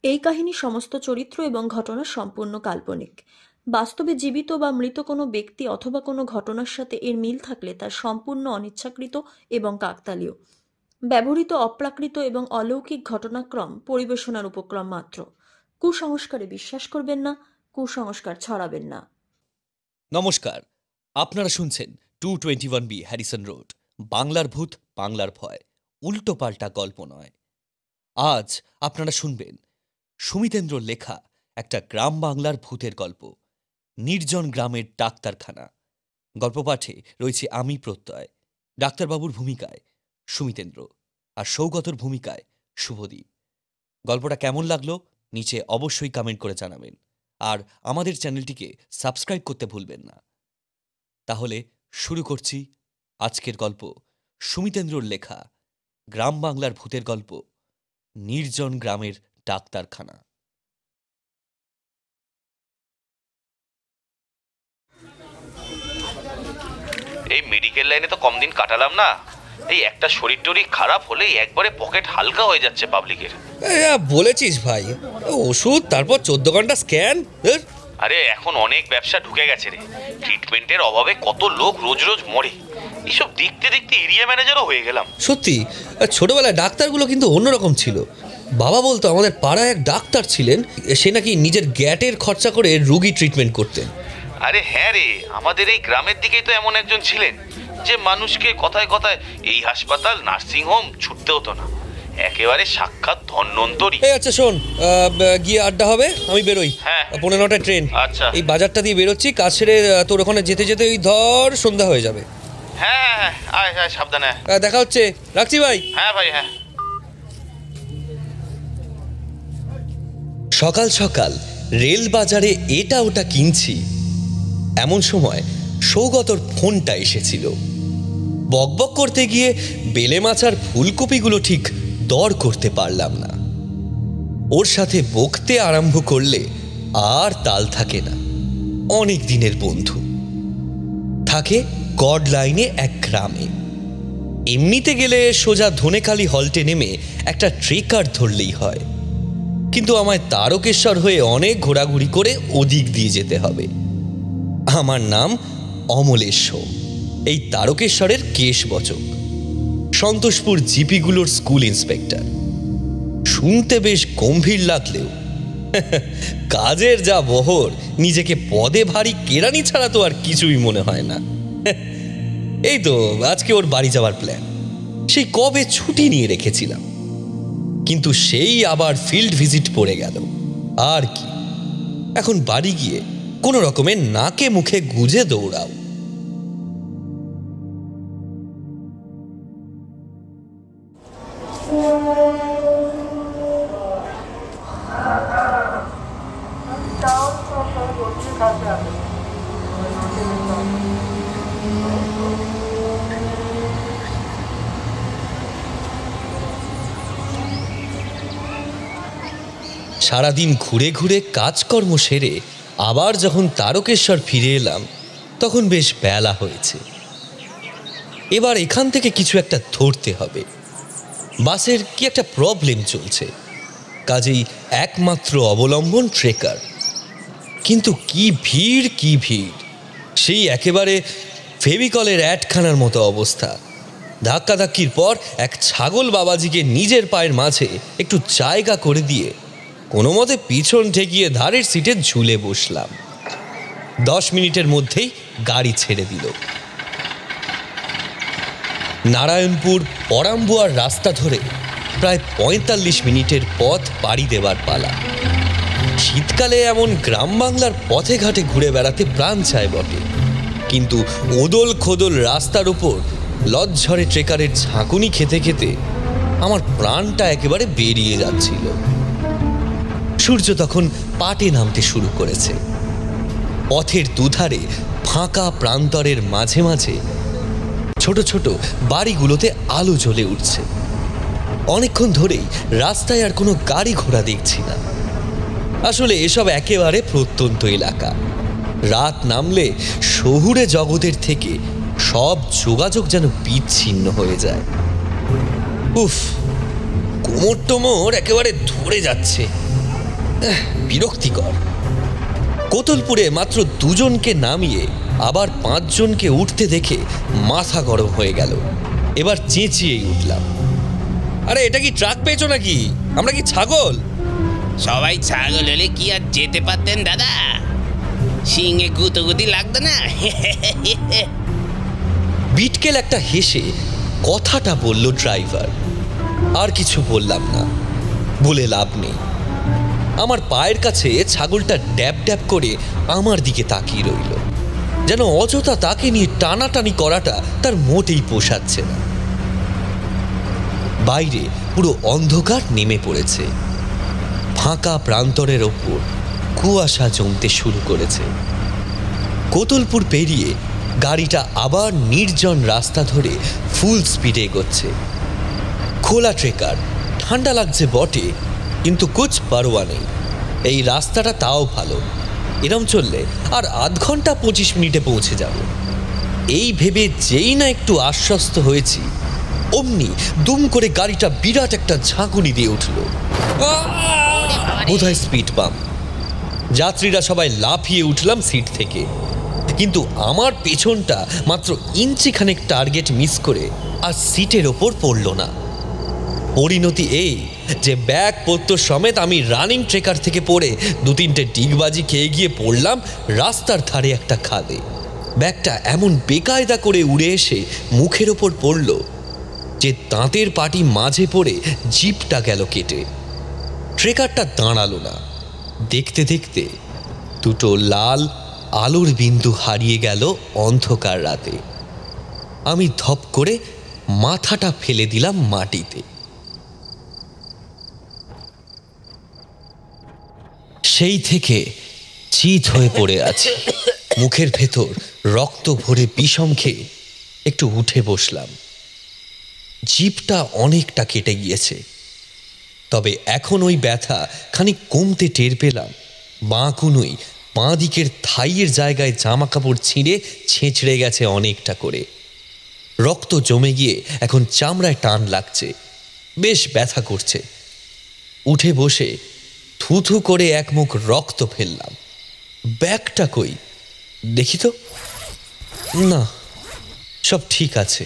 এই কাহিনীর সমস্ত চরিত্র এবং ঘটনা সম্পূর্ণ কাল্পনিক। বাস্তবে জীবিত বা মৃত কোনো ব্যক্তি অথবা কোনো ঘটনার সাথে এর মিল থাকলে তা সম্পূর্ণ অনিচ্ছাকৃত এবং কাকতালীয়। ব্যবহৃত অপ্রাকৃত এবং অলৌকিক ঘটনাক্রম পরিবেশনার উপক্রম মাত্র। কুসংস্কারে বিশ্বাস করবেন না, কুসংস্কার ছড়াবেন না। নমস্কার, আপনারা শুনছেন 221B হ্যারিসন রোড, বাংলার ভূত বাংলার ভয়, উল্টো পাল্টা গল্প নয়। আজ আপনারা শুনবেন সুমিতেন্দ্রর লেখা একটা গ্রাম বাংলার ভূতের গল্প, নির্জন গ্রামের ডাক্তারখানা। গল্প পাঠে রয়েছে আমি প্রত্যয়, ডাক্তারবাবুর ভূমিকায় সুমিতেন্দ্র, আর সৌগতর ভূমিকায় শুভদীপ। গল্পটা কেমন লাগলো নিচে অবশ্যই কমেন্ট করে জানাবেন, আর আমাদের চ্যানেলটিকে সাবস্ক্রাইব করতে ভুলবেন না। তাহলে শুরু করছি আজকের গল্প, সুমিতেন্দ্রর লেখা গ্রাম বাংলার ভূতের গল্প, নির্জন গ্রামের ডাক্তারখানা। এই মেডিকেল লাইনে তো কম দিন কাটালাম না, এই একটা শরীর টরীর খারাপ হলেই একবারে পকেট হালকা হয়ে যাচ্ছে পাবলিকের। বলেছিস ভাই, ওষুধ তারপর 14 ঘন্টা স্ক্যান। আরে এখন অনেক ব্যবসা ঢুকে গেছে রে, ট্রিটমেন্টের অভাবে কত লোক রোজ রোজ মরে। এইসব দেখতে দেখতে এরিয়া ম্যানেজারও হয়ে গেলাম। সত্যি, ছোটবেলায় ডাক্তারগুলো কিন্তু অন্যরকম ছিল। বাবা বলতো আমাদের পাড়ায় এক ডাক্তার ছিলেন, সে নাকি নিজের গ্যাটের খরচা করে রুগী ট্রিটমেন্ট করতেন। আরে হ্যাঁ রে, আমাদের এই গ্রামের দিকেই তো এমন একজন ছিলেন যে মানুষকে কথায় কথায় এই হাসপাতাল নার্সিংহোম ছুটতে হতো না, একেবারে সাক্ষাৎ ধন্বন্তরী। আচ্ছা শোন, গিয়ে আড্ডা হবে, আমি বেরোই। হ্যাঁ, 9:15টায় ট্রেন। আচ্ছা, এই বাজারটা দিয়ে বেরোচ্ছি, কাজ সেরে তোর ওখানে যেতে যেতে ওই ধর সন্ধ্যা হয়ে যাবে। হ্যাঁ হ্যাঁ, আয় আয়, সাবধানে। দেখা হচ্ছে, রাখছি ভাই। হ্যাঁ ভাই, হ্যাঁ। সকাল সকাল রেল বাজারে এটা ওটা কিনছি, এমন সময় সৌগতর ফোনটা এসেছিল। বকবক করতে গিয়ে বেলে মাছার ফুলকপিগুলো ঠিক দর করতে পারলাম না। ওর সাথে বকতে আরম্ভ করলে আর তাল থাকে না। অনেক দিনের বন্ধু, থাকে গড লাইনে এক গ্রামে। এমনিতে গেলে সোজা ধনেখালি হল্টে নেমে একটা ট্রেকার ধরলেই হয়, কিন্তু আমায় তারকেশ্বর হয়ে অনেক ঘোরাঘুরি করে ওদিক দিয়ে যেতে হবে। আমার নাম অমলেশ্বর, এই তারকেশ্বরের কেশবচক, সন্তোষপুর জিপিগুলোর স্কুল ইন্সপেক্টর। শুনতে বেশ গম্ভীর লাগলেও কাজের যা বহর, নিজেকে পদে ভারী কেরানি ছাড়া তো আর কিছুই মনে হয় না। এই তো আজকে ওর বাড়ি যাওয়ার প্ল্যান, সেই কবে ছুটি নিয়ে রেখেছিলাম, কিন্তু সেই আবার ফিল্ড ভিজিট পড়ে গেল। আর কি, এখন বাড়ি গিয়ে কোনো রকমের নাকে মুখে গুজে দৌড়াও। সারাদিন ঘুরে ঘুরে কাজকর্ম সেরে আবার যখন তারকেশ্বর ফিরে এলাম, তখন বেশ বেলা হয়েছে। এবার এখান থেকে কিছু একটা ধরতে হবে। বাসের কি একটা প্রবলেম চলছে, কাজেই একমাত্র অবলম্বন ট্রেকার। কিন্তু কি ভিড়, কি ভিড়! সেই একেবারে ফেভিকলের অ্যাডখানার মতো অবস্থা। ধাক্কাধাক্কির পর এক ছাগল বাবাজিকে নিজের পায়ের মাঝে একটু জায়গা করে দিয়ে কোনো মতে পিছন ঠেকিয়ে ধারের সিটে ঝুলে বসলাম। 10 মিনিটের মধ্যেই গাড়ি ছেড়ে দিল। নারায়ণপুর পরাম্বুয়ার রাস্তা ধরে প্রায় 45 মিনিটের পথ পাড়ি দেবার পালা। শীতকালে এমন গ্রাম বাংলার পথে ঘাটে ঘুরে বেড়াতে প্রাণ চায় বটে, কিন্তু ওদল খোদল রাস্তার উপর লজ্জরে ট্রেকারের ঝাঁকুনি খেতে খেতে আমার প্রাণটা একেবারে বেরিয়ে যাচ্ছিল। সূর্য তখন পাটে নামতে শুরু করেছে। পথের দুধারে ফাঁকা প্রান্তরের মাঝে মাঝে ছোট ছোট বাড়িগুলোতে আলো জ্বলে উঠছে। অনেকক্ষণ ধরেই রাস্তায় আর কোনো গাড়ি ঘোড়া দেখছি না। আসলে এসব একেবারে প্রত্যন্ত এলাকা। রাত নামলে শহুরে জগতের থেকে সব যোগাযোগ যেন বিচ্ছিন্ন হয়ে যায়। উফ, কোমর টোমর একেবারে ধরে যাচ্ছে। বিরক্তিকর। কোতলপুরে মাত্র 2 জনকে নামিয়ে আবার 5 জনকে উঠতে দেখে মাথা গরম হয়ে গেল। এবার চেঁচিয়েই উঠলাম, আরে এটা কি ট্রাক পেয়েছো নাকি? আমরা কি ছাগল? সবাই ছাগল হলে কি আর যেতে পারতেন দাদা? সিংহে গুতোগুতি লাগতো না? বিটকেল একটা হেসে কথাটা বলল ড্রাইভার। আর কিছু বললাম না, বলে লাভ নেই। আমার পায়ের কাছে ছাগলটা ড্যাব ড্যাব করে আমার দিকে তাকিয়ে রইল, যেন অযথা তাকে নিয়ে টানাটানি করাটা তার মোটেই পোষাচ্ছে না। বাইরে পুরো অন্ধকার নেমে পড়েছে। ফাঁকা প্রান্তরের ওপর কুয়াশা জমতে শুরু করেছে। কোতলপুর পেরিয়ে গাড়িটা আবার নির্জন রাস্তা ধরে ফুল স্পিডে এগোচ্ছে। খোলা ট্রেকার, ঠান্ডা লাগছে বটে, কিন্তু কুছ পারোয়া নেই। এই রাস্তাটা তাও ভালো, এরম চললে আর আধ ঘন্টা 25 মিনিটে পৌঁছে যাব। এই ভেবে যেই না একটু আশ্বস্ত হয়েছি, অমনি দুম করে গাড়িটা বিরাট একটা ঝাঁকুনি দিয়ে উঠল। বোধহয় স্পিড পাম্প। যাত্রীরা সবাই লাফিয়ে উঠলাম সিট থেকে, কিন্তু আমার পেছনটা মাত্র ইঞ্চিখানেক টার্গেট মিস করে আর সিটের ওপর পড়ল না। পরিণতি এই যে ব্যাগ পত্র সমেত আমি রানিং ট্রেকার থেকে পড়ে 2-3টে ডিগবাজি খেয়ে গিয়ে পড়লাম রাস্তার ধারে একটা খাদে। ব্যাগটা এমন বেকায়দা করে উড়ে এসে মুখের ওপর পড়ল যে দাঁতের পাটি মাঝে পড়ে জিপটা গেল কেটে। ট্রেকারটা দাঁড়ালো না। দেখতে দেখতে 2টো লাল আলোর বিন্দু হারিয়ে গেল অন্ধকার রাতে। আমি ধপ করে মাথাটা ফেলে দিলাম মাটিতে। সেই থেকে চিত হয়ে পড়ে আছে। মুখের ভেতর রক্ত ভরে বিষম খেয়ে একটু উঠে বসলাম। জিভটা অনেকটা কেটে গিয়েছে, তবে এখন ওই ব্যথা খানিক কমতে টের পেলাম। বাঁ কুনুই বাঁ দিকের থাইয়ের জায়গায় জামা কাপড় ছিঁড়ে ছেঁচড়ে গেছে অনেকটা করে। রক্ত জমে গিয়ে এখন চামড়ায় টান লাগছে, বেশ ব্যথা করছে। উঠে বসে থুথু করে এক মুখ রক্ত ফেললাম। ব্যাগটা কই দেখি তো। না, সব ঠিক আছে,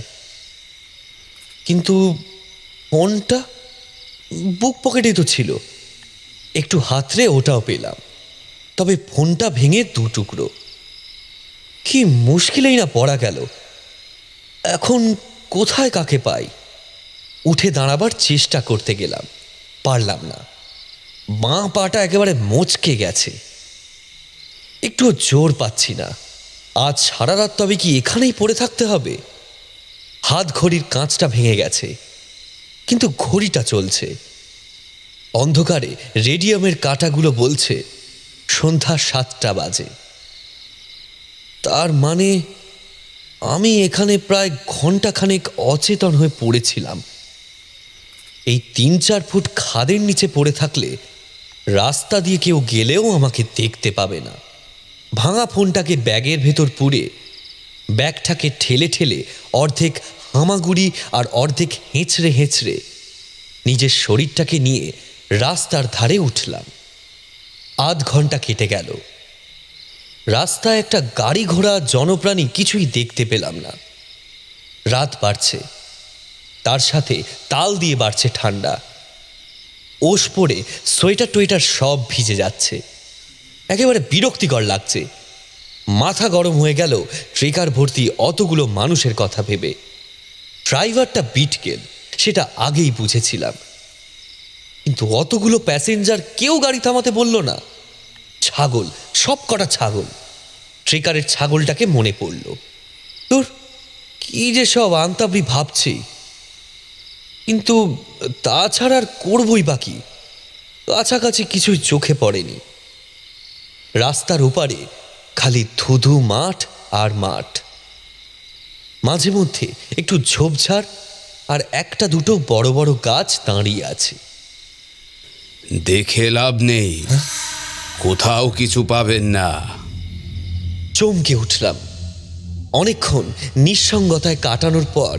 কিন্তু ফোনটা বুক পকেটেই তো ছিল। একটু হাতড়ে ওটাও পেলাম, তবে ফোনটা ভেঙে 2 টুকরো। কি মুশকিলেই না পড়া গেল। এখন কোথায় কাকে পাই? উঠে দাঁড়াবার চেষ্টা করতে গেলাম, পারলাম না। বাঁ পাটা একেবারে মোচকে গেছে, একটু জোর পাচ্ছি না। আজ সারা রাত তবে কি এখানেই পড়ে থাকতে হবে? হাত ঘড়ির কাঁচটা ভেঙে গেছে, কিন্তু ঘড়িটা চলছে। অন্ধকারে রেডিয়ামের কাঁটাগুলো বলছে সন্ধ্যা 7টা বাজে। তার মানে আমি এখানে প্রায় ঘন্টাখানেক অচেতন হয়ে পড়েছিলাম। এই 3-4 ফুট খাদের নিচে পড়ে থাকলে রাস্তা দিয়ে কেউ গেলেও আমাকে দেখতে পাবে না। ভাঙা ফোনটাকে ব্যাগের ভেতর পুরে ব্যাগটাকে ঠেলে ঠেলে অর্ধেক হামাগুড়ি আর অর্ধেক হেঁচড়ে হেঁচড়ে নিজের শরীরটাকে নিয়ে রাস্তার ধারে উঠলাম। আধ ঘন্টা কেটে গেল। রাস্তায় একটা গাড়ি ঘোড়া জনপ্রাণী কিছুই দেখতে পেলাম না। রাত বাড়ছে, তার সাথে তাল দিয়ে বাড়ছে ঠান্ডা। ওশ পড়ে সোয়েটার টোয়েটার সব ভিজে যাচ্ছে, একেবারে বিরক্তিকর লাগছে। মাথা গরম হয়ে গেল ট্রেকার ভর্তি অতগুলো মানুষের কথা ভেবে। ড্রাইভারটা বিটকেল, সেটা আগেই বুঝেছিলাম, কিন্তু অতগুলো প্যাসেঞ্জার কেউ গাড়ি থামাতে বলল না। ছাগল, সব কটা ছাগল। ট্রেকারের ছাগলটাকে মনে পড়ল। তোর কি যে সব আন্তাবড়ি ভাবছি, কিন্তু তাছাড়া আর করবই বাকি। কাছাকাছি কিছুই চোখে পড়েনি। রাস্তার ওপারে খালি ধুধু মাঠ আর মাঠ, মাঝে মধ্যে একটু ঝোপঝাড় আর 1-2টো বড় বড় গাছ দাঁড়িয়ে আছে। দেখে লাভ নেই, কোথাও কিছু পাবেন না। চমকে উঠলাম। অনেকক্ষণ নিঃসঙ্গতায় কাটানোর পর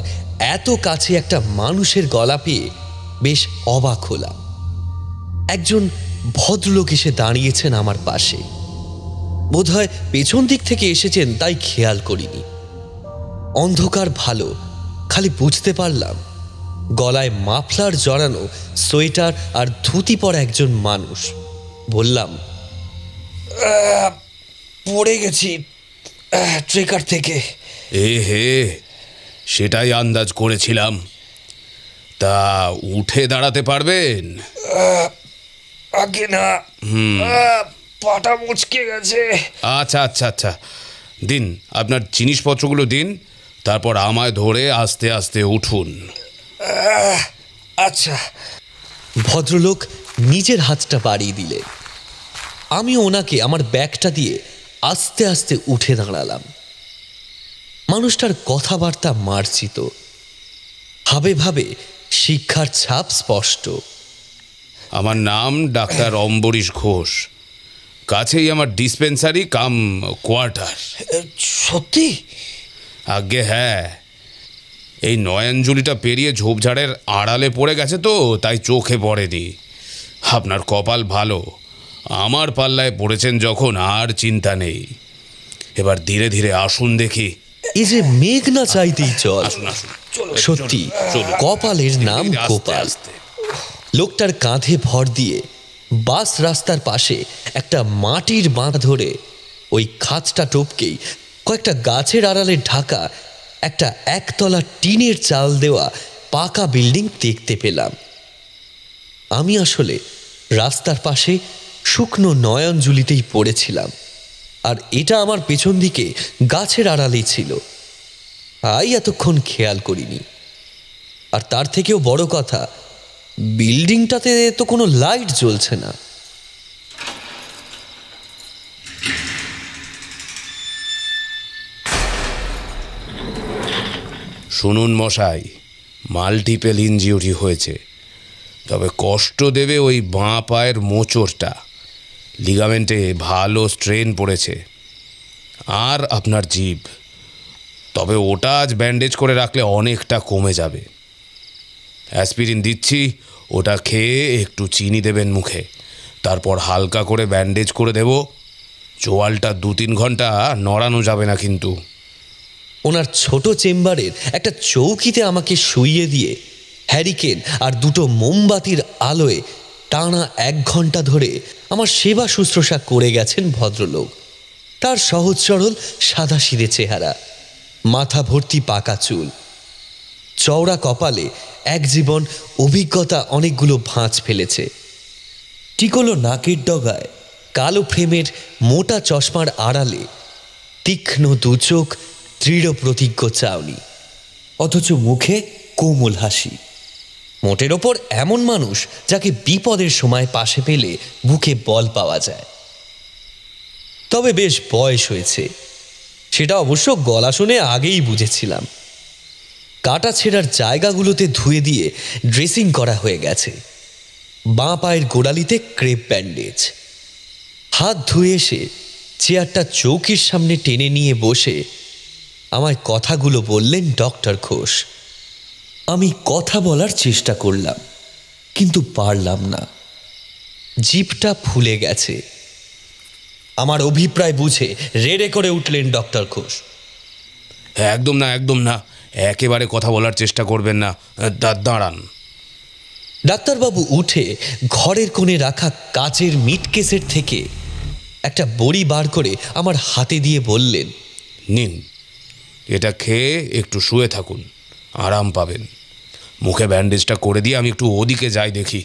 এত কাছে একটা মানুষের গলা পেয়ে বেশ অবাক হলাম। একজন ভদ্রলোক এসে দাঁড়িয়েছেন আমার পাশে। বোধহয় পেছন দিক থেকে এসেছেন, তাই খেয়াল করিনি। অন্ধকার ভালো, খালি বুঝতে পারলাম গলায় মাফলার জড়ানো সোয়েটার আর ধুতি পরা একজন মানুষ। বললাম, পড়ে গেছি ট্রেকার থেকে। হে, সেটাই আন্দাজ করেছিলাম। তা উঠে দাঁড়াতে পারবেন? আগে না, পাটা মুচকে গেছে। আচ্ছা আচ্ছা আচ্ছা, দিন আপনার জিনিসপত্রগুলো দিন, তারপর আমায় ধরে আস্তে আস্তে উঠুন। আচ্ছা। ভদ্রলোক নিজের হাতটা বাড়িয়ে দিলেন। আমি ওনাকে আমার ব্যাগটা দিয়ে আস্তে আস্তে উঠে দাঁড়ালাম। মানুষটার কথাবার্তা মার্জিত, ভাবে ভাবে শিক্ষার ছাপ স্পষ্ট। আমার নাম ডাক্তার অম্বরীশ ঘোষ, কাছেই আমার ডিসপেন্সারি কাম কোয়ার্টার। সত্যি? আজ্ঞে হ্যাঁ, এই নয়নজুলিটা পেরিয়ে ঝোপঝাড়ের আড়ালে পড়ে গেছে তো, তাই চোখে পড়েনি। আপনার কপাল ভালো, আমার পাল্লায় পড়েছেন যখন আর চিন্তা নেই। এবার ধীরে ধীরে আসুন দেখি। এই যে মেঘ না চাইতেই জল। আসুন আসুন, সত্যি কপালের নাম গোপাল। লোকটার কাঁধে ভর দিয়ে বাস রাস্তার পাশে একটা মাটির বাঁধ ধরে ওই খাঁজটা টপকেই কয়েকটা গাছের আড়ালে ঢাকা একটা একতলা টিনের চাল দেওয়া পাকা বিল্ডিং দেখতে পেলাম। আমি আসলে রাস্তার পাশে শুকনো নয়নজুলিতেই পড়েছিলাম, আর এটা আমার পেছন দিকে গাছের আড়ালেই ছিল। তাই এতক্ষণ খেয়াল করিনি। আর তার থেকেও বড় কথা, বিল্ডিংটাতে তো কোনো লাইট জ্বলছে না। শুনুন মশাই, মাল্টিপল ইনজিউরি হয়েছে, তবে কষ্ট দেবে ওই বাঁ পায়ের মোচড়টা। লিগামেন্টে ভালো স্ট্রেন পড়েছে। আর আপনার জিভ, তবে ওটা আজ ব্যান্ডেজ করে রাখলে অনেকটা কমে যাবে। অ্যাসপিরিন দিচ্ছি, ওটা খেয়ে একটু চিনি দেবেন মুখে, তারপর হালকা করে ব্যান্ডেজ করে দেব। চোয়ালটা 2-3 ঘন্টা নড়ানো যাবে না কিন্তু। ওনার ছোট চেম্বারের একটা চৌকিতে আমাকে শুইয়ে দিয়ে হ্যারিকেন আর 2টো মোমবাতির আলোয় টানা 1 ঘন্টা ধরে আমার সেবা শুশ্রূষা করে গেছেন ভদ্রলোক। তার সহজ সরল সাদাসিধে চেহারা, মাথা ভর্তি পাকা চুল, চওড়া কপালে এক জীবন অভিজ্ঞতা অনেকগুলো ভাঁজ ফেলেছে। টিকলো নাকের ডগায় কালো ফ্রেমের মোটা চশমার আড়ালে তীক্ষ্ণ দুচোখ, দৃঢ় প্রতিজ্ঞ চাউনি, অথচ মুখে কোমল হাসি। মোটের ওপর এমন মানুষ যাকে বিপদের সময় পাশে পেলে বুকে বল পাওয়া যায়। তবে বেশ বয়স হয়েছে, সেটা অবশ্য গলা শুনে আগেই বুঝেছিলাম। কাটা ছেঁড়ার জায়গাগুলোতে ধুয়ে দিয়ে ড্রেসিং করা হয়ে গেছে। বাঁ পায়ের গোড়ালিতে ক্রেপ ব্যান্ডেজ। হাত ধুয়ে এসে চেয়ারটা চৌকির সামনে টেনে নিয়ে বসে আমায় কথাগুলো বললেন ডক্টর ঘোষ। আমি কথা বলার চেষ্টা করলাম, কিন্তু পারলাম না। জিভটা ফুলে গেছে। আমার অভিপ্রায় বুঝে রেড়ে করে উঠলেন ডক্টর ঘোষ। একদম না, একদম না, একেবারে কথা বলার চেষ্টা করবেন না, দাঁড়ান। ডাক্তারবাবু উঠে ঘরের কোণে রাখা কাচের মিটকেসের থেকে একটা বড়ি বার করে আমার হাতে দিয়ে বললেন, নিন, এটা খেয়ে একটু শুয়ে থাকুন, আরাম পাবেন। মুখে ব্যান্ডেজটা করে দিয়ে আমি একটু ওদিকে যাই দেখি।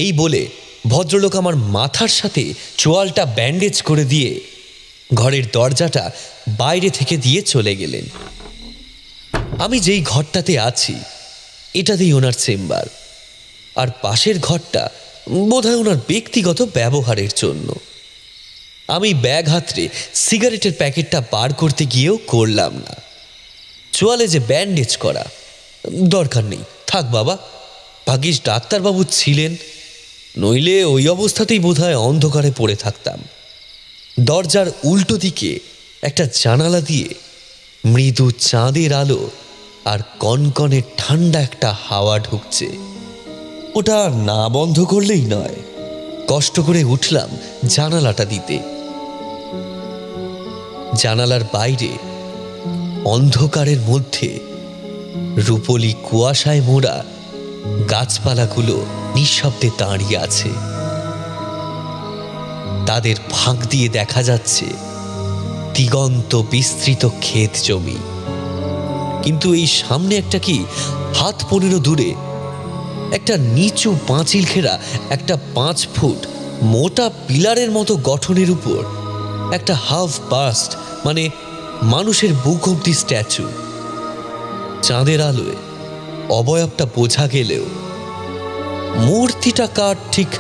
এই বলে ভদ্রলোক আমার মাথার সাথে চোয়ালটা ব্যান্ডেজ করে দিয়ে ঘরের দরজাটা বাইরে থেকে দিয়ে চলে গেলেন। আমি যেই ঘরটাতে আছি এটাতেই ওনার চেম্বার, আর পাশের ঘরটা বোধহয় ওনার ব্যক্তিগত ব্যবহারের জন্য। আমি ব্যাগ হাতড়ে সিগারেটের প্যাকেটটা বার করতে গিয়েও করলাম না। চোয়ালে যে ব্যান্ডেজ করা, দরকার নেই, থাক বাবা। ভাগ্যিস ডাক্তারবাবু ছিলেন, নইলে ওই অবস্থাতেই বোধহয় অন্ধকারে পড়ে থাকতাম। দরজার উল্টো দিকে একটা জানালা দিয়ে মৃদু চাঁদের আলো আর কনকনে ঠান্ডা একটা হাওয়া ঢুকছে। ওটা না বন্ধ করলেই নয়। কষ্ট করে উঠলাম জানালাটা দিতে। জানালার বাইরে অন্ধকারের মধ্যে রূপলি কুয়াশায় মোড়া গাছপালাগুলো নিঃশব্দে দাঁড়িয়ে আছে। তাদের ফাঁক দিয়ে দেখা যাচ্ছে দিগন্ত বিস্তৃত ক্ষেত জমি। কিন্তু এই সামনে একটা কি হাত 15 দূরে একটা নিচু পাঁচিল ঘেরা একটা 5 ফুট মোটা পিলারের মতো গঠনের উপর একটা হাফ বাস্ট মানে মানুষের বুক অব্দি স্ট্যাচু। চাঁদের আলোয় অবয়বটা বোঝা গেলেও মূর্তিটা কার ঠিক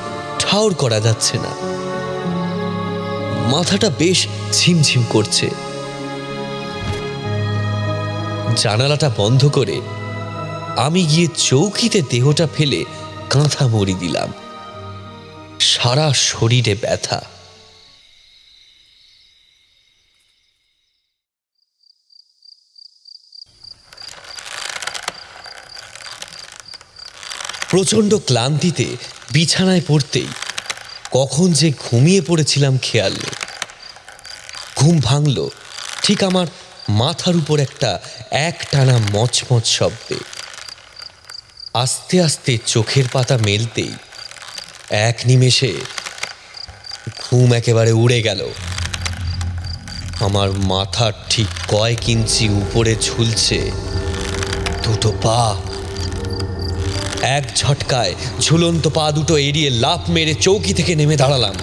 ঠাউর করা যাচ্ছে না। মাথাটা বেশ ঝিমঝিম করছে। জানালাটা বন্ধ করে আমি গিয়ে চৌকিতে দেহটা ফেলে কাঁথা মুড়ি দিলাম। সারা শরীরে ব্যথা। প্রচণ্ড ক্লান্তিতে বিছানায় পড়তেই কখন যে ঘুমিয়ে পড়েছিলাম খেয়াল নেই। ঘুম ভাঙল ঠিক আমার মাথার উপর একটা একটানা মচমচ শব্দে। আস্তে আস্তে চোখের পাতা মেলতেই এক নিমেষে ঘুম একেবারে উড়ে গেল। আমার মাথার ঠিক কয়েক ইঞ্চি উপরে ঝুলছে দুটো পা। এক ঝটকায় ঝুলন্ত পা দুটো এড়িয়ে লাফ মেরে চৌকি থেকে নেমে দাঁড়ালাম।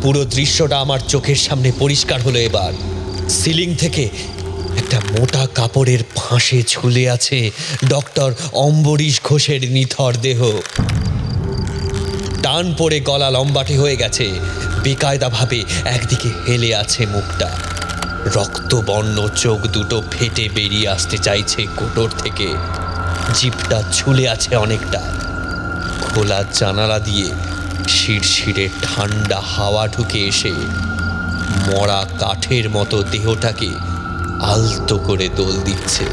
পুরো দৃশ্যটা আমার চোখের সামনে পরিষ্কার হলো এবার। সিলিং থেকে একটা মোটা কাপড়ের ফাঁসে ঝুলে আছে ডক্টর অম্বরীশ ঘোষের নিথর দেহ। টান পড়ে গলা লম্বাটে হয়ে গেছে, বেকায়দাভাবে একদিকে হেলে আছে মুখটা। রক্তবর্ণ চোখ দুটো ফেটে বেরিয়ে আসতে চাইছে কোটর থেকে। জিভটা ঝুলে আছে অনেকটা। খোলা জানালা দিয়ে শিরশিরে ঠান্ডা হাওয়া ঢুকে এসে মরা কাঠের মতো দেহটাকে আলতো করে দোল দিচ্ছে।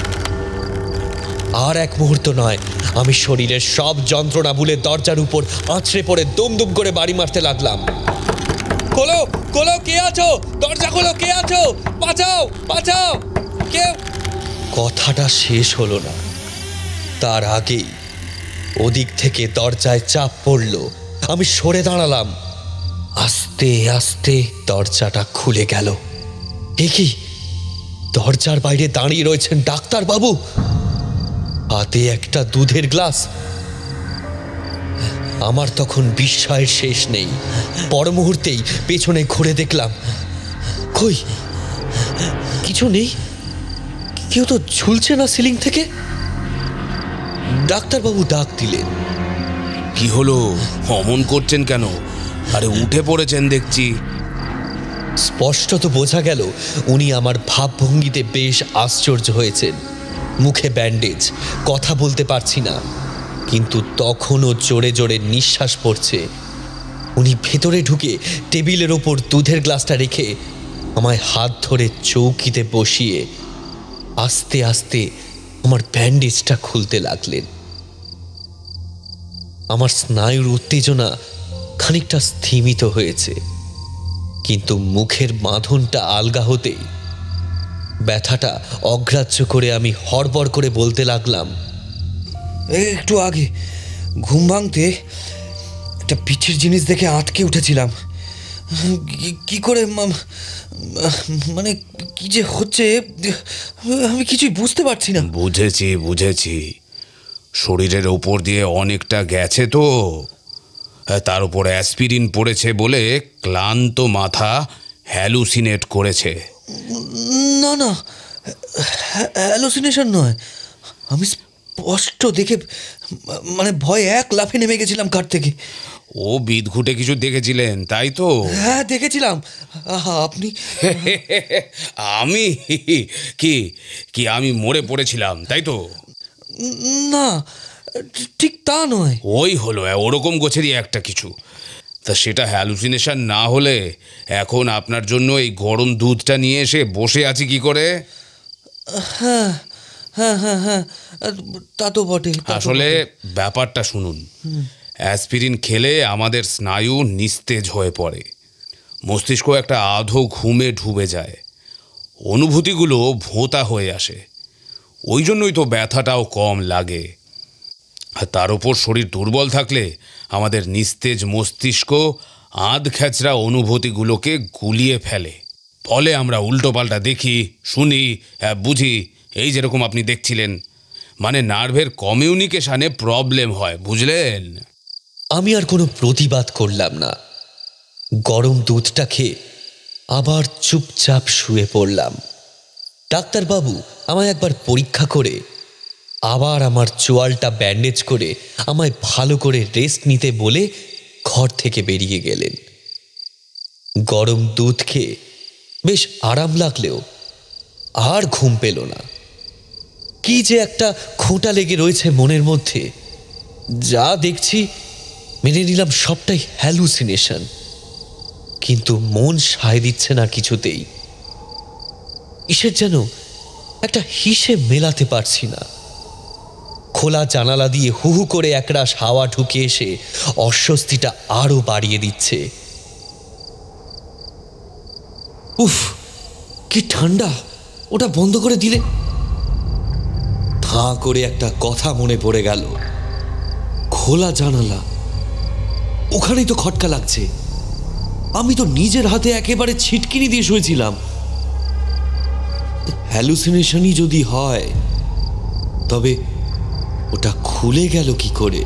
আর এক মুহূর্ত নয়, আমি শরীরের সব যন্ত্রণা ভুলে দরজার উপর আছড়ে পড়ে দুমদুম করে বাড়ি মারতে লাগলাম। খোলো খোলো, কে আছো? দরজা খোলো, কে আছো? বাঁচাও বাঁচাও, কেউ। কথাটা শেষ হলো না, তার আগেই ওদিক থেকে দরজায় চাপ পড়ল। আমি সরে দাঁড়ালাম। আস্তে আস্তে দরজাটা খুলে গেল। এ কি, দরজার বাইরে দাঁড়িয়ে রয়েছেন ডাক্তারবাবু, হাতে একটা দুধের গ্লাস। আমার তখন বিস্ময়ের শেষ নেই। পর মুহূর্তেই পেছনে ঘুরে দেখলাম, কই কিছু নেই, কেউ তো ঝুলছে না সিলিং থেকে। ডাক্তারবাবু ডাক দিলেন। কি হলো, অমন করছেন কেন? আরে উঠে পড়েছেন দেখছি। স্পষ্টত বোঝা গেল উনি আমার ভাবভঙ্গিতে বেশ আশ্চর্য হয়েছেন। মুখে ব্যান্ডেজ, কথা বলতে পারছি না, কিন্তু তখনও জোরে জোরে নিঃশ্বাস পড়ছে। উনি ভেতরে ঢুকে টেবিলের ওপর দুধের গ্লাসটা রেখে আমায় হাত ধরে চৌকিতে বসিয়ে আস্তে আস্তে আমার ব্যান্ডেজটা খুলতে লাগলেন। আমার স্নায়ুর উত্তেজনা খানিকটা স্থিমিত হয়েছে, কিন্তু মুখের বাঁধনটা আলগা হতেই ব্যথাটা অগ্রাহ্য করে আমি হড়বড় করে বলতে লাগলাম, একটু আগে ঘুম ভাঙতে একটা পিঠের জিনিস দেখে আটকে উঠেছিলাম। কি করে মানে কি যে হচ্ছে আমি কিছুই বুঝতে পারছি না। বুঝেছি বুঝেছি, শরীরের ওপর দিয়ে অনেকটা গেছে তো, তার উপর অ্যাসপিরিন পড়েছে বলে ক্লান্ত মাথা হ্যালুসিনেট করেছে। না না, হ্যালুসিনেশন নয়, আমি স্পষ্ট দেখে মানে ভয়ে এক লাফে নেমে গেছিলাম কাঠ থেকে। ও বিদঘুটে কিছু দেখেছিলেন তাই তো? হ্যাঁ দেখেছিলাম। আপনি? আমি কি কি আমি মরে পড়েছিলাম তাই তো? না, ঠিক তা নয়। ওই হলো ওরকম গোছেরই একটা কিছু। তা সেটা হ্যালুসিনেশন না হলে এখন আপনার জন্য এই গরম দুধটা নিয়ে এসে বসে আছি কি করে? হ্যাঁ হ্যাঁ হ্যাঁ হ্যাঁ, তা তো বটে। আসলে ব্যাপারটা শুনুন, অ্যাসপিরিন খেলে আমাদের স্নায়ু নিস্তেজ হয়ে পড়ে, মস্তিষ্ক একটা আধো ঘুমে ডুবে যায়, অনুভূতিগুলো ভোঁতা হয়ে আসে। ওই জন্যই তো ব্যথাটাও কম লাগে। আর তার ওপর শরীর দুর্বল থাকলে আমাদের নিস্তেজ মস্তিষ্ক আধখ্যাচরা অনুভূতিগুলোকে গুলিয়ে ফেলে। ফলে আমরা উল্টোপাল্টা দেখি, শুনি, বুঝি। এই যেরকম আপনি দেখছিলেন, মানে নার্ভের কমিউনিকেশানে প্রবলেম হয়, বুঝলেন? আমি আর কোনো প্রতিবাদ করলাম না। গরম দুধটা খেয়ে আবার চুপচাপ শুয়ে পড়লাম। ডাক্তারবাবু আমায় একবার পরীক্ষা করে আবার আমার চোয়ালটা ব্যান্ডেজ করে আমায় ভালো করে রেস্ট নিতে বলে ঘর থেকে বেরিয়ে গেলেন। গরম দুধ খেয়ে বেশ আরাম লাগলেও আর ঘুম পেল না। কি যে একটা খোঁটা লেগে রয়েছে মনের মধ্যে। যা দেখছি মেনে নিলাম সবটাই হ্যালুসিনেশন, কিন্তু মন সায় দিচ্ছে না কিছুতেই। ইসের যেন একটা হিসেব মেলাতে পারছি না। খোলা জানালা দিয়ে হু হু করে একরাশ হাওয়া ঢুকে এসে অস্বস্তিটা আরো বাড়িয়ে দিচ্ছে। উফ, কি ঠান্ডা! ওটা বন্ধ করে দিলে। হাঁ করে একটা কথা মনে পড়ে গেল। খোলা জানালা, ওখানেই তো খটকা লাগছে। আমি তো নিজের হাতে একেবারে ছিটকিনি দিয়ে শুয়েছিলাম। হ্যালুসিনেশনই যদি হয়, তবে ওটা খুলে গেল কি করে?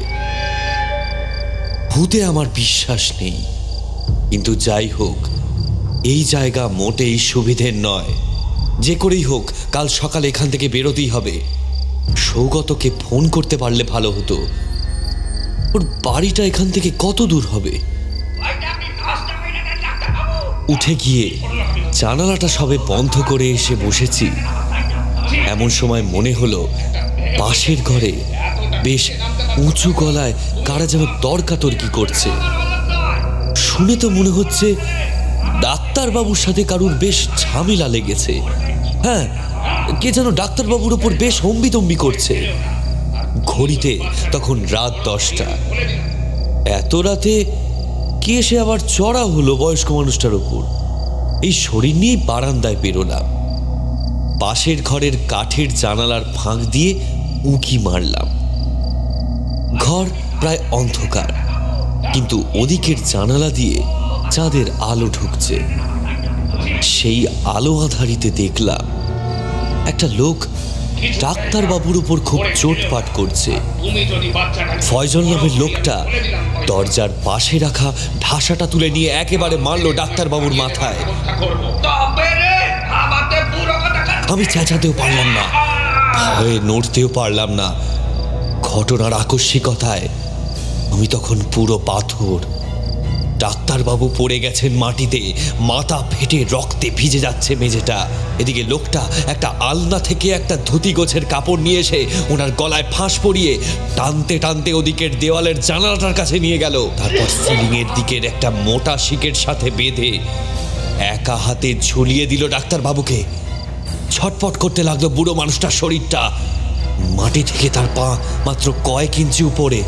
ভূতে আমার বিশ্বাস নেই, কিন্তু যাই হোক, এই জায়গা মোটেই সুবিধের নয়। যে করেই হোক কাল সকালে এখান থেকে বেরোতেই হবে। সৌগতকে ফোন করতে পারলে ভালো হতো। ওর বাড়িটা এখান থেকে কত দূর হবে? উঠে গিয়ে জানালাটা সবে বন্ধ করে এসে বসেছি। এমন সময় মনে হলো পাশের ঘরে বেশ উঁচু গলায় কারা যেন তর্কাতর্কি করছে। শুনে তো মনে হচ্ছে ডাক্তারবাবুর সাথে কারুর বেশ ঝামেলা লেগেছে। হ্যাঁ, কে যেন ডাক্তারবাবুর ওপর বেশ হম্বিতম্বি করছে। ঘড়িতে তখন রাত 10টা। এত রাতে কে এসে আবার চড়া হলো বয়স্ক মানুষটার ওপর? এই শরীর নিয়ে বারান্দায় বেরোলাম। পাশের ঘরের কাঠের জানালার ফাঁক দিয়ে উঁকি মারলাম। ঘর প্রায় অন্ধকার, কিন্তু ওদিকের জানালা দিয়ে চাঁদের আলো ঢুকছে। সেই আলো আধারিতে দেখলাম একটা লোক ডাক্তারবাবুর উপর খুব চোটপাট করছে। ফয়জল নামের লোকটা দরজার পাশে রাখা ঢাসাটা তুলে নিয়ে একেবারে মারল ডাক্তারবাবুর মাথায়। আমি চেঁচাতেও পারলাম না, ভয়ে নড়তেও পারলাম না। ঘটনার আকস্মিকতায় আমি তখন পুরো পাথর। ডাক্তারবাবু পড়ে গেছেন মাটিতে, মাথা ফেটে রক্তে ভিজে যাচ্ছে মেঝেটা। এদিকে লোকটা একটা আলনা থেকে একটা ধুতি গোছের কাপড় নিয়ে এসে ওনার গলায় ফাঁস পরিয়ে টানতে টানতে ওদিকের দেওয়ালের জানালাটার কাছে নিয়ে গেল। তারপর সিলিংয়ের দিকের একটা মোটা শিকের সাথে বেঁধে একা হাতে ঝুলিয়ে দিল ডাক্তারবাবুকে। ছটপট করতে লাগলো বুড়ো মানুষটার শরীরটা। মাটি থেকে তার পা মাত্র কয়েক ইঞ্চি উপরে।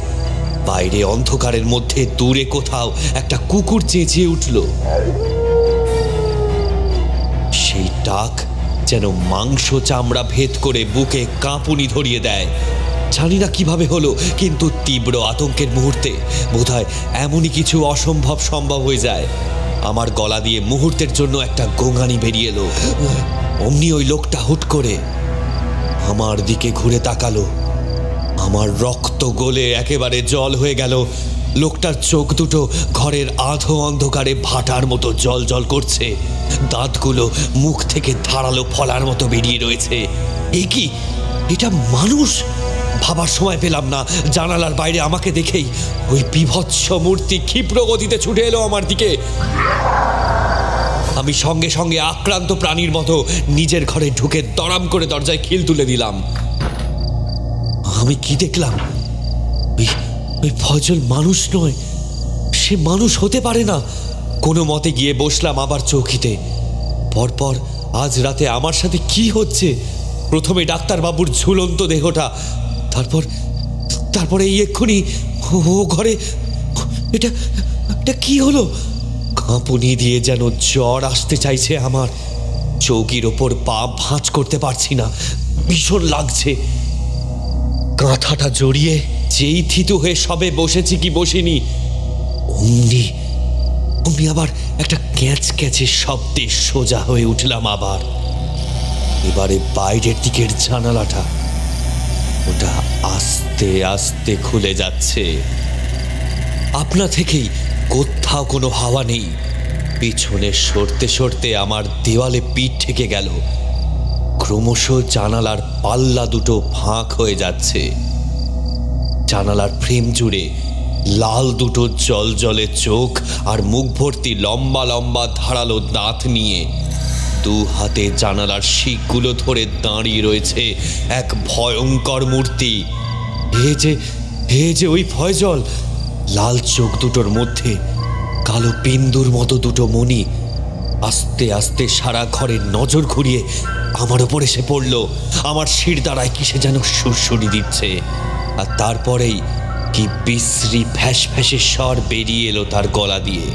বাইরে অন্ধকারের মধ্যে দূরে কোথাও একটা কুকুর চেঁচিয়ে উঠল। সেই ডাক যেন মাংস চামড়া ভেদ করে বুকে কাঁপুনি ধরিয়ে দেয়। জানি না কিভাবে হলো, কিন্তু তীব্র আতঙ্কের মুহূর্তে বোধহয় এমনই কিছু অসম্ভব সম্ভব হয়ে যায়। আমার গলা দিয়ে মুহূর্তের জন্য একটা গোঙানি বেরিয়ে এলো। অমনি ওই লোকটা হুট করে আমার দিকে ঘুরে তাকালো। আমার রক্ত গলে একেবারে জল হয়ে গেল। লোকটার চোখ দুটো ঘরের আধো অন্ধকারে ভাটার মতো জল জল করছে। দাঁতগুলো মুখ থেকে ধারালো ফলার মতো বেরিয়ে রয়েছে। এ কি, এটা মানুষ? ভাবার সময় পেলাম না। জানালার বাইরে আমাকে দেখেই ওই বিভৎস মূর্তি ক্ষিপ্র গতিতে ছুটে এলো আমার দিকে। আমি সঙ্গে সঙ্গে আক্রান্ত প্রাণীর মতো নিজের ঘরে ঢুকে দড়াম করে দরজায় খিল তুলে দিলাম। আমি কি দেখলাম? ওই ফজল মানুষ নয়, সে মানুষ হতে পারে না। কোনো মতে গিয়ে বসলাম আবার চৌকিতে। পরপর আজ রাতে আমার সাথে কি হচ্ছে? প্রথমে ডাক্তারবাবুর ঝুলন্ত দেহটা, তারপর এই এক্ষুনি ও ঘরে এটা এটা কি হলো? কাঁপুনি দিয়ে যেন জ্বর আসতে চাইছে আমার। চৌকির ওপর পা ভাঁজ করতে পারছি না, ভীষণ লাগছে। কাঁথাটা জড়িয়ে যেই থিতু হয়ে সবে বসেছি কি বসিনি, অমনি অমনি আবার একটা ক্যাচ ক্যাচের শব্দে সোজা হয়ে উঠলাম আবার। এবারে বাইরের দিকের জানালাটা ওটা আস্তে আস্তে খুলে যাচ্ছে। আপনা থেকেই কোথাও কোনো হাওয়া নেই। পিছনে সরতে সরতে আমার দেওয়ালে পিঠ ঠেকে গেল। ক্রমশ জানালার পাল্লা দুটো ফাঁক হয়ে যাচ্ছে। জানালার ফ্রেম জুড়ে লাল দুটো জলজলে চোখ আর মুখ ভর্তি লম্বা লম্বা ধারালো দাঁত নিয়ে দু হাতে জানালার শিকগুলো ধরে দাঁড়িয়ে রয়েছে এক ভয়ঙ্কর মূর্তি। হে যে ওই ফয়জল। লাল চোখ দুটোর মধ্যে কালো বিন্দুর মতো দুটো মণি। আস্তে আস্তে সারা ঘরের নজর ঘুরিয়ে আমার ওপর এসে পড়ল। আমার শির দ্বারায় কিসে যেন সুরসুরি দিচ্ছে, আর তারপরেই কি বিশ্রী ফ্যাস ফ্যাসের স্বর বেরিয়ে এলো তার গলা দিয়ে।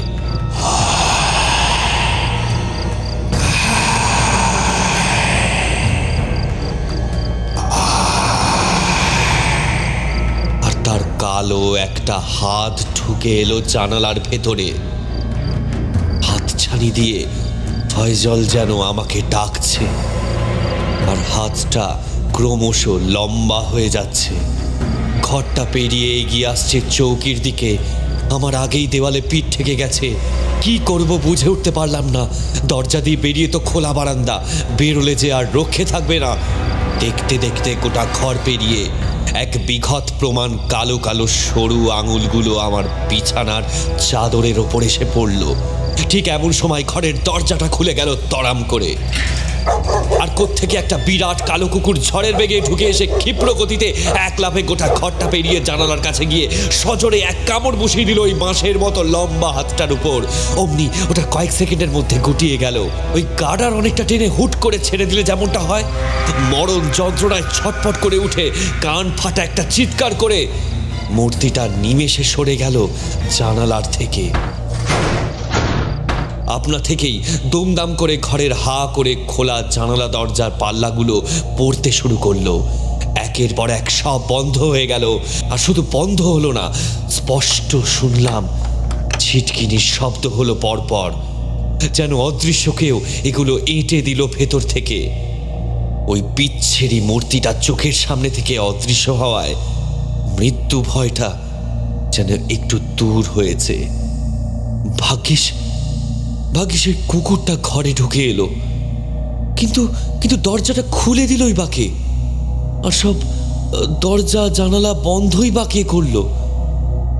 আর তার কালো একটা হাত ঢুকে এলো জানালার ভেতরে। হাতছানি দিয়ে ফয়জল যেন আমাকে ডাকছে, আর হাতটা ক্রমশ লম্বা হয়ে যাচ্ছে। ঘরটা পেরিয়ে এগিয়ে আসছে চৌকির দিকে। আমার আগেই দেওয়ালে পিঠ ঠেকে গেছে। কি করব বুঝে উঠতে পারলাম না। দরজা দিয়ে বেরিয়ে তো খোলা বারান্দা, বেরোলে যে আর রক্ষে থাকবে না। দেখতে দেখতে গোটা ঘর পেরিয়ে এক বিঘত প্রমাণ কালো কালো সরু আঙুলগুলো আমার বিছানার চাদরের ওপর এসে পড়ল। ঠিক এমন সময় ঘরের দরজাটা খুলে গেল তড়াম করে, আর কোত্থেকে একটা বিরাট কালো কুকুর ঝড়ের বেগে ঢুকে এসে ক্ষিপ্র গতিতে এক লাফে গোটা ঘরটা পেরিয়ে জানালার কাছে গিয়ে সজোরে এক কামড় বসিয়ে দিল ওই বাঁশের মতো লম্বা হাতটার উপর। অমনি ওটা কয়েক সেকেন্ডের মধ্যে গুটিয়ে গেল। ওই গার্ডার অনেকটা টেনে হুট করে ছেড়ে দিলে যেমনটা হয়, মরণ যন্ত্রণায় ছটফট করে উঠে কান ফাটা একটা চিৎকার করে মূর্তিটা নিমেষে সরে গেল জানালার থেকে। আপনা থেকেই দুমদাম করে ঘরের হা করে খোলা জানালা দরজার পাল্লাগুলো পড়তে শুরু করলো। একের পর এক সব বন্ধ হয়ে গেল। আর শুধু বন্ধ হলো না, স্পষ্ট শুনলাম ছিটকিনির শব্দ হলো পরপর, যেন অদৃশ্য কেউ এগুলো এঁটে দিল ভেতর থেকে। ওই বিচ্ছিরি মূর্তিটা চোখের সামনে থেকে অদৃশ্য হওয়ায় মৃত্যু ভয়টা যেন একটু দূর হয়েছে। ভাগ্যিস ওই কুকুরটা ঘরে ঢুকে এলো, কিন্তু দরজাটা খুলে দিলই বাকে, আর সব দরজা জানালা বন্ধই বাকে করলো।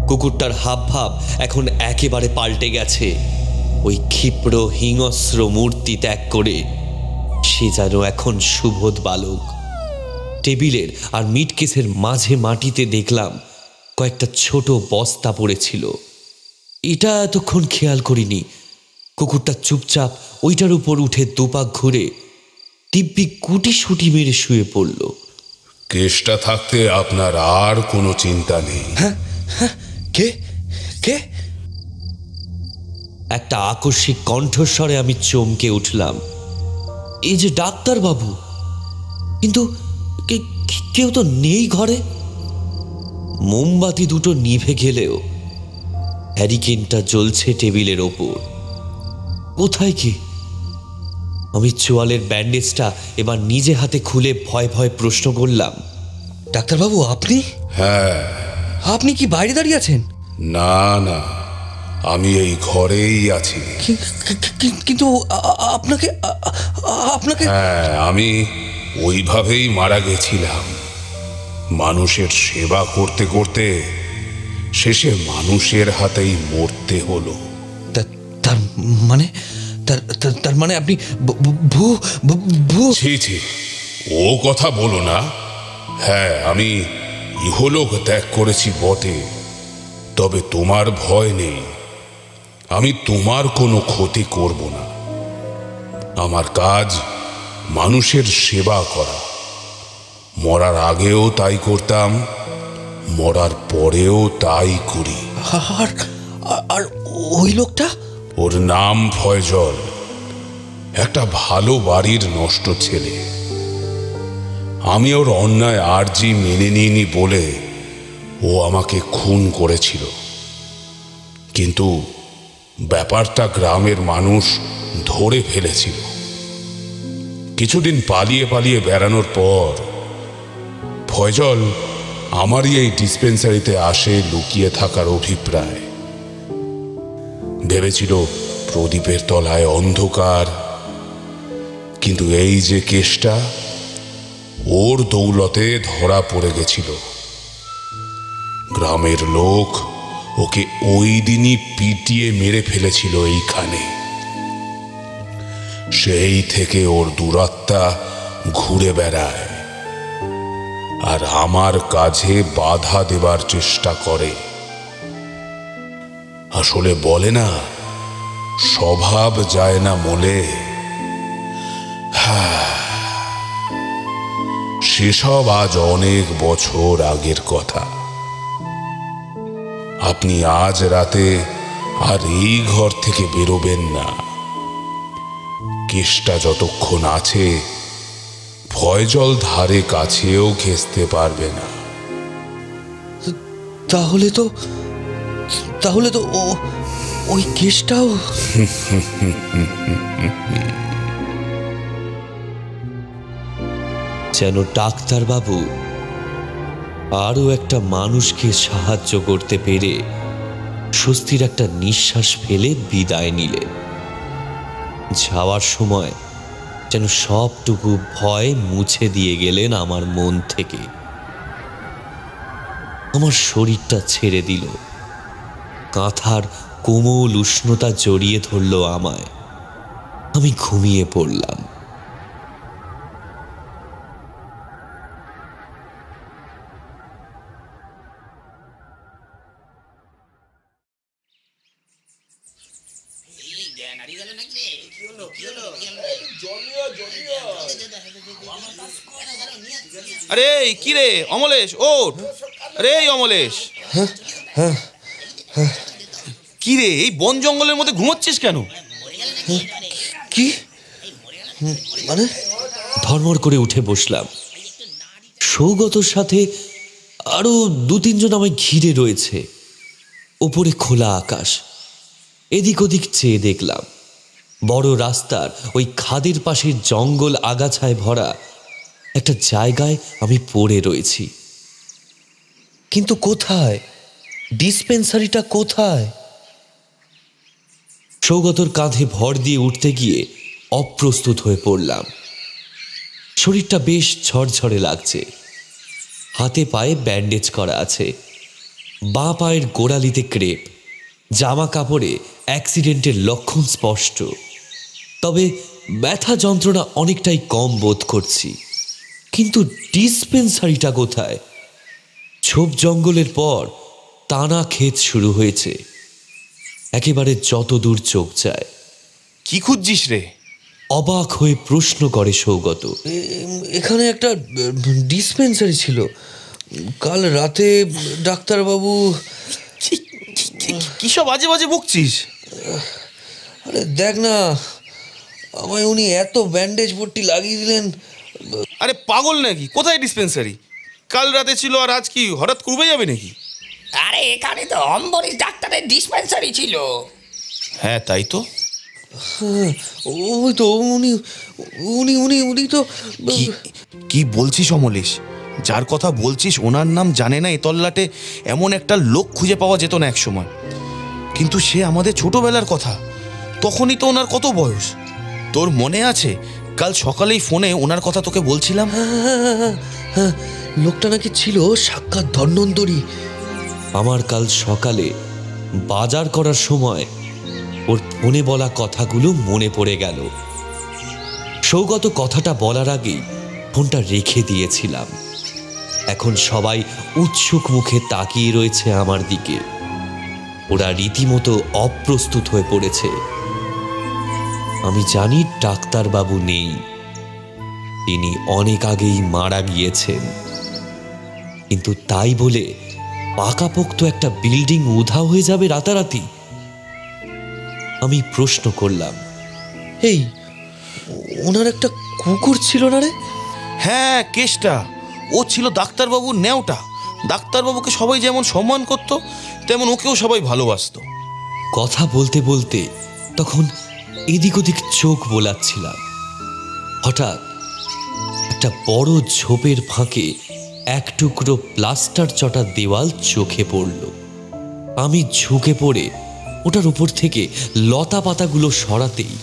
কুকুরটার হাব ভাব এখন একেবারে পাল্টে গেছে। ওই ক্ষিপ্র হিংস্র মূর্তি ত্যাগ করে সে যেন এখন সুবোধ বালক। টেবিলের আর মিটকেসের মাঝে মাটিতে দেখলাম কয়েকটা ছোট বস্তা পড়েছিল। এটা এতক্ষণ খেয়াল করিনি। কুকুরটা চুপচাপ ওইটার উপর উঠে দুপাক ঘুরে দিব্যি কুটি সুটি মেরে শুয়ে পড়ল। কেসটা থাকতে আপনার আর কোনো চিন্তা নেই। কে কে? একটা আকস্মিক কণ্ঠস্বরে আমি চমকে উঠলাম। এই যে ডাক্তারবাবু, কিন্তু কেউ তো নেই ঘরে। মোমবাতি দুটো নিভে গেলেও হ্যারিকেনটা জ্বলছে টেবিলের ওপর। কোথায় কি? আমি চোয়ালের ব্যান্ডেজটা এবার নিজে হাতে খুলে ভয় ভয় প্রশ্ন করলাম, ডাক্তারবাবু আপনি? হ্যাঁ। আপনি কি বাইরে দাঁড়িয়ে আছেন? না না, আমি এই ঘরেই আছি। কিন্তু আপনাকে আপনাকে হ্যাঁ, আমি ওইভাবেই মারা গেছিলাম। মানুষের সেবা করতে করতে শেষে মানুষের হাতেই মরতে হলো। তার মানে তার মানে আপনি ছি ছি, ও কথা বলো না। হ্যাঁ, আমি ইহলোক ত্যাগ করেছি বটে, তবে তোমার ভয় নেই। আমি তোমার কোনো ক্ষতি করব না। আমার কাজ মানুষের সেবা করা। মরার আগেও তাই করতাম, মরার পরেও তাই করি। আর আর ওই লোকটা? ওর নাম ফয়জল, একটা ভালো বাড়ির নষ্ট ছেলে। আমি ওর অন্যায় আর্জি মেনে নিইনি বলে ও আমাকে খুন করেছিল, কিন্তু ব্যাপারটা গ্রামের মানুষ ধরে ফেলেছিল। কিছুদিন পালিয়ে পালিয়ে বেড়ানোর পর ফয়জল আমারই এই ডিসপেন্সারিতে আসে লুকিয়ে থাকার অভিপ্রায়। ভেবেছিল প্রদীপের তলায় অন্ধকার, কিন্তু এই যে কেসটা, ওর দৌলতে ধরা পড়ে গেছিল। গ্রামের লোক ওকে ওই দিনই পিটিয়ে মেরে ফেলেছিল এইখানে। সেই থেকে ওর দুরাত্মা ঘুরে বেড়ায় আর আমার কাজে বাধা দেবার চেষ্টা করে। আসলে বলে না, স্বভাব যায় না মলে। সেসব আজ অনেক বছর আগের কথা। আপনি আজ রাতে আর এই ঘর থেকে বেরোবেন না। কেসটা যতক্ষণ আছে ফয়জল ধারে কাছেও ঘেঁষতে পারবে না। তাহলে তো ওই কেসটাও। যেন ডাক্তারবাবু আরও একটা মানুষকে সাহায্য করতে পেরে স্বস্তির একটা নিঃশ্বাস ফেলে বিদায় নিলেন। যাওয়ার সময় যেন সবটুকু ভয় মুছে দিয়ে গেলেন আমার মন থেকে। আমার শরীরটা ছেড়ে দিল, কাঁথার কোমল উষ্ণতা জড়িয়ে ধরল আমায়। আমি ঘুমিয়ে পড়লাম। আরে কি রে অমলেশ, ওঠ! আরে অমলেশ, কি রে এই বন জঙ্গলের মধ্যে ঘুমোচ্ছিস কেন? কি মানে? ধর্মর করে উঠে বসলাম। সৌগতর সাথে আরো 2-3 জন আমায় ঘিরে রয়েছে। ওপরে খোলা আকাশ। এদিক ওদিক চেয়ে দেখলাম বড় রাস্তার ওই খাদের পাশের জঙ্গল আগাছায় ভরা একটা জায়গায় আমি পড়ে রয়েছি। কিন্তু কোথায়? ডিসপেন্সারিটা কোথায়? সৌগতর কাঁধে ভর দিয়ে উঠতে গিয়ে অপ্রস্তুত হয়ে পড়লাম। শরীরটা বেশ ঝরঝরে লাগছে। হাতে পায়ে ব্যান্ডেজ করা আছে, বাঁ পায়ের গোড়ালিতে ক্রেপ, জামা কাপড়ে অ্যাক্সিডেন্টের লক্ষণ স্পষ্ট। তবে ব্যথা যন্ত্রণা অনেকটাই কম বোধ করছি। কিন্তু ডিসপেন্সারিটা কোথায়? ঝোপ জঙ্গলের পর টানা ক্ষেত শুরু হয়েছে, একেবারে যত দূর চোখ যায়। কি খুঁজছিস রে? অবাক হয়ে প্রশ্ন করে সৌগত। এখানে একটা ডিসপেন্সারি ছিল। কাল রাতে ডাক্তারবাবু। কি সব বাজে বাজে বকছিস? আরে দেখ না, আমায় উনি এত ব্যান্ডেজ পট্টি লাগিয়ে দিলেন। আরে পাগল নাকি? কোথায় ডিসপেন্সারি? কাল রাতে ছিল আর আজ কি হঠাৎ করবে যাবে নাকি? আরে এখানে তো অম্বরীশ ডাক্তারের ডিসপেন্সারি ছিল। হ্যাঁ তাই তো। ওই তো উনি উনি উনি উনি তো। কি বলছিস অমলেশ? যার কথা বলছিস ওনার নাম জানে না এ তল্লাটে এমন একটা লোক খুঁজে পাওয়া যেত না এক সময়। কিন্তু সে আমাদের ছোটবেলার কথা। তখনই তো ওনার কত বয়স, তোর মনে আছে? কাল সকালেই ফোনে ওনার কথা তোকে বলছিলাম। হ্যাঁ, লোকটা নাকি ছিল সাক্ষাৎ ধন্বন্তরী। আমার কাল সকালে বাজার করার সময় ওর ফোনে বলা কথাগুলো মনে পড়ে গেল। সৌগত কথাটা বলার আগেই ফোনটা রেখে দিয়েছিলাম। এখন সবাই উৎসুক মুখে তাকিয়ে রয়েছে আমার দিকে। ওরা রীতিমতো অপ্রস্তুত হয়ে পড়েছে। আমি জানি ডাক্তারবাবু নেই, তিনি অনেক আগেই মারা গিয়েছেন। কিন্তু তাই বলে পাকাপোক্ত একটা বিল্ডিং উধাও হয়ে যাবে রাতারাতি? আমি প্রশ্ন করলাম। এই, ওনার একটা কুকুর ছিল না রে? হ্যাঁ, কেসটা ও ছিল ডাক্তারবাবুর নেওটা। ডাক্তারবাবুকে সবাই যেমন সম্মান করত, তেমন ওকেও সবাই ভালোবাসতো। কথা বলতে বলতে তখন এদিক ওদিক চোখ বোলাচ্ছিলাম। হঠাৎ একটা বড় ঝোপের ফাঁকে এক টুকরো প্লাস্টার চটা দেওয়াল চোখে পড়ল। আমি ঝুঁকে পড়ে ওটার উপর থেকে লতা পাতাগুলো সরাতেই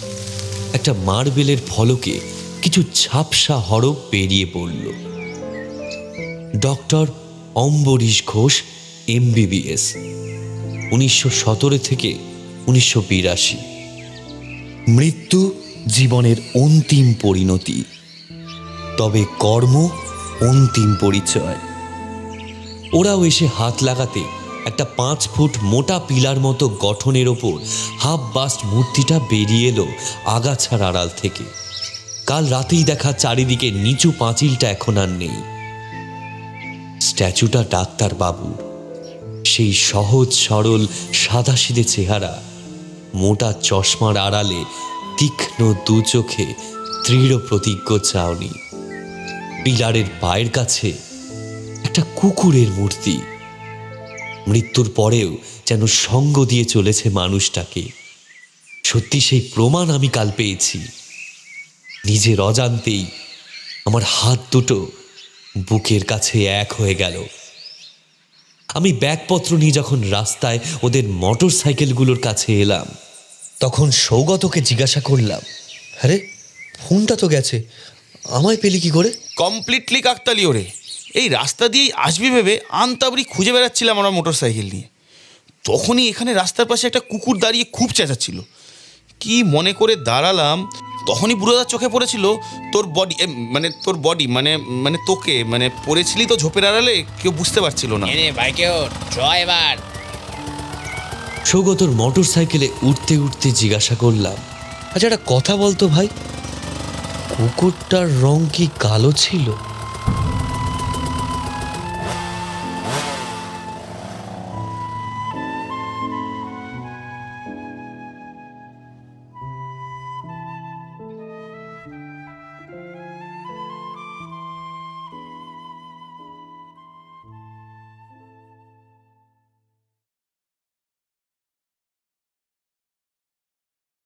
একটা মার্বেলের ফলকে কিছু ঝাপসা হরফ বেরিয়ে পড়ল। ডক্টর অম্বরীশ ঘোষ, MBBS, 1917 থেকে 1982। মৃত্যু জীবনের অন্তিম পরিণতি, তবে কর্ম অন্তিম পরিচয়। ওরাও এসে হাত লাগাতে একটা 5 ফুট মোটা পিলার মতো গঠনের ওপর হাফ বাস্ট মূর্তিটা বেরিয়ে এলো আগাছার আড়াল থেকে। কাল রাতেই দেখা চারিদিকে নিচু পাঁচিলটা এখন আর নেই। স্ট্যাচুটা ডাক্তার বাবুর, সেই সহজ সরল সাদাসিধে চেহারা, মোটা চশমার আড়ালে তীক্ষ্ণ দু চোখে দৃঢ় প্রতিজ্ঞ চাউনি। পিলারের পায়ের কাছে একটা কুকুরের মূর্তি। মৃত্যুর পরেও যেন সঙ্গ দিয়ে চলেছে মানুষটাকে। সত্যি সেই প্রমাণ আমি কাল পেয়েছি। নিজের অজান্তেই আমার হাত দুটো বুকের কাছে এক হয়ে গেল। আমি ব্যাগপত্র নিয়ে যখন রাস্তায় ওদের মোটর সাইকেলগুলোর কাছে এলাম, তখন সৌগতকে জিজ্ঞাসা করলাম, আরে ফোনটা তো গেছে, আমায় পেলি কি করে? কমপ্লিটলি কাকতালীয় রে। এই রাস্তা দিয়েই আসবি ভেবে আনতাবড়ি খুঁজে বেড়াচ্ছিলাম আমরা মোটর সাইকেল নিয়ে। তখনই এখানে রাস্তার পাশে একটা কুকুর দাঁড়িয়ে খুব চেঁচাচ্ছিল। কি মনে করে দাঁড়ালাম, তখনই বুড়োদার চোখে পড়েছিল তোর বডি মানে তোকে পড়েছিলি তো ঝোপের আড়ালে, কেউ বুঝতে পারছিল না। বাইকে ওঠ, চ এবার। সৌগতর মোটর সাইকেলে উঠতে উঠতে জিজ্ঞাসা করলাম, আচ্ছা একটা কথা বলতো ভাই, কুকুরটার রং কি কালো ছিল?